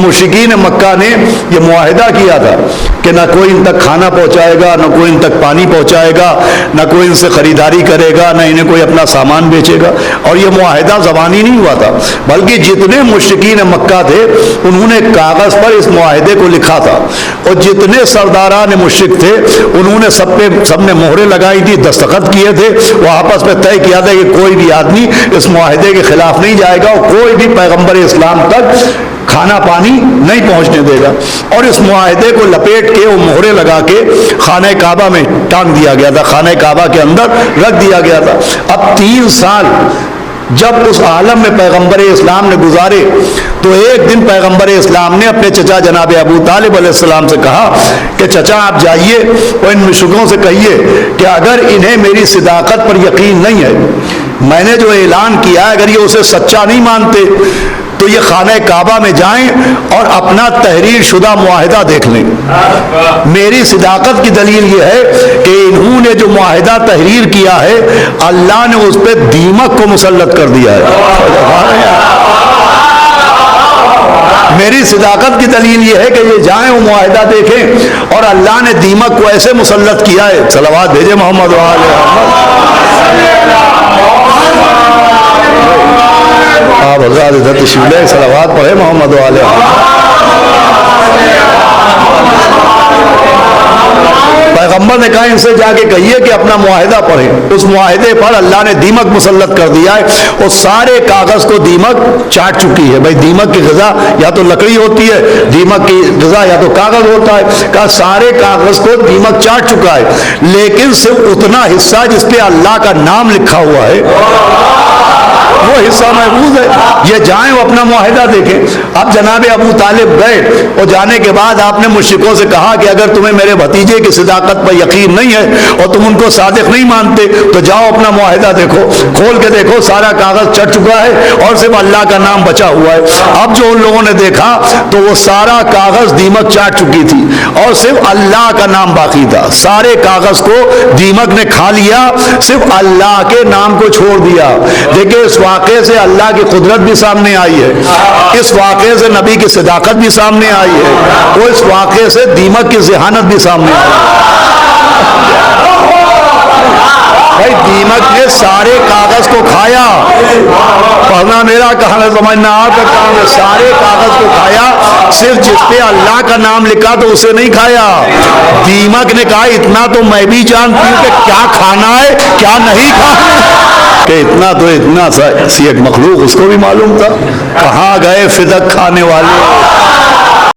मुशरिकीन मक्का ने यह मुआहिदा किया था कि ना कोई इन तक खाना पहुंचाएगा, ना कोई इन तक पानी पहुंचाएगा, ना कोई इनसे खरीदारी करेगा, ना इन्हें कोई अपना सामान बेचेगा। और यह मुआहिदा ज़बानी नहीं हुआ था, बल्कि जितने मुशरिकीन मक्का थे उन्होंने कागज़ पर इस मुआहिदे को लिखा था, और जितने सरदारान मुशरिक थे उन्होंने सबने मोहरें लगाई थी, दस्तखत किए थे, वो आपस में तय किया था कि कोई भी आदमी इस मुआहिदे के खिलाफ नहीं जाएगा और कोई भी पैगंबर इस्लाम तक खाना पानी नहीं पहुंचने देगा। और इस मुआहिदे को लपेट के वो मोहरे लगा के खाने काबा में टांग दिया गया था, खाने काबा के अंदर रख दिया गया था। अब 3 साल जब उस आलम में पैगंबर इस्लाम ने गुजारे, तो एक दिन पैगंबर इस्लाम ने अपने चचा जनाब अबू तालिब अलैहिस्सलाम से कहा कि चचा आप जाइए और इन मुशरिकों से कहिए कि अगर इन्हें मेरी सिदाकत पर यकीन नहीं है, मैंने जो ऐलान किया है, अगर ये उसे सच्चा नहीं मानते तो ये खाने काबा में जाएं और अपना तहरीर शुदा मुआहिदा देख लें। मेरी सिदाकत की दलील ये है कि इन्होंने जो मुआहिदा तहरीर किया है, अल्लाह ने उस पर दीमक को मुसल्लत कर दिया है। मेरी सिदाकत की दलील ये है कि ये जाएं वो मुआहिदा देखें, और अल्लाह ने दीमक को ऐसे मुसल्लत किया है। सलावत भेजे मोहम्मद वाले आप हज़रात इधर तशरीफ़ ले, सलावत पढ़े मोहम्मद वाले। पैगंबर ने कहा इनसे जाके कहिए कि अपना मुआहिदा पढ़ें। उस मुआहिदे पर अल्लाह ने दीमक मुसल्लत कर दिया है, और सारे कागज को दीमक चाट चुकी है। भाई दीमक की ग़िज़ा या तो लकड़ी होती है, दीमक की ग़िज़ा या तो कागज होता है। कहा सारे कागज को दीमक चाट चुका है, लेकिन सिर्फ उतना हिस्सा जिस पे अल्लाह का नाम लिखा हुआ है वो हिस्सा महफूज है। ये जाएं वो अपना मुआहिदा देखें। अब जनाब अबू तालिब गए, और जाने के बाद आपने मुशरिकों से कहा कि अगर तुम्हें मेरे भतीजे की सिदाकत पर यकीन नहीं है और तुम उनको सादिक नहीं मानते तो जाओ अपना मुआहिदा देखो, खोल के देखो, सारा कागज चढ़ चुका है और सिर्फ अल्लाह का नाम बचा हुआ है। अब जो उन लोगों ने देखा तो वो सारा कागज दीमक चाट चुकी थी और सिर्फ अल्लाह का नाम बाकी था। सारे कागज को दीमक ने खा लिया, सिर्फ अल्लाह के नाम को छोड़ दिया। देखिए इस वाक़े से अल्लाह की कुदरत भी सामने आई है, इस वाक़े से नबी की सदाकत भी सामने आई है, और इस वाक़े से दीमक की ज़हानत भी सामने आई है। भाई दीमक ने सारे कागज को खाया, पढ़ना मेरा कहना समझना आपका काम है। सारे कागज को खाया, सिर्फ जिस पे अल्लाह का नाम लिखा तो उसे नहीं खाया। दीमक ने कहा इतना तो मैं भी जानती हूँ कि क्या खाना है क्या नहीं खाना, कि इतना तो इतना सी एक मखलूक उसको भी मालूम था। कहाँ गए फिदक खाने वाले।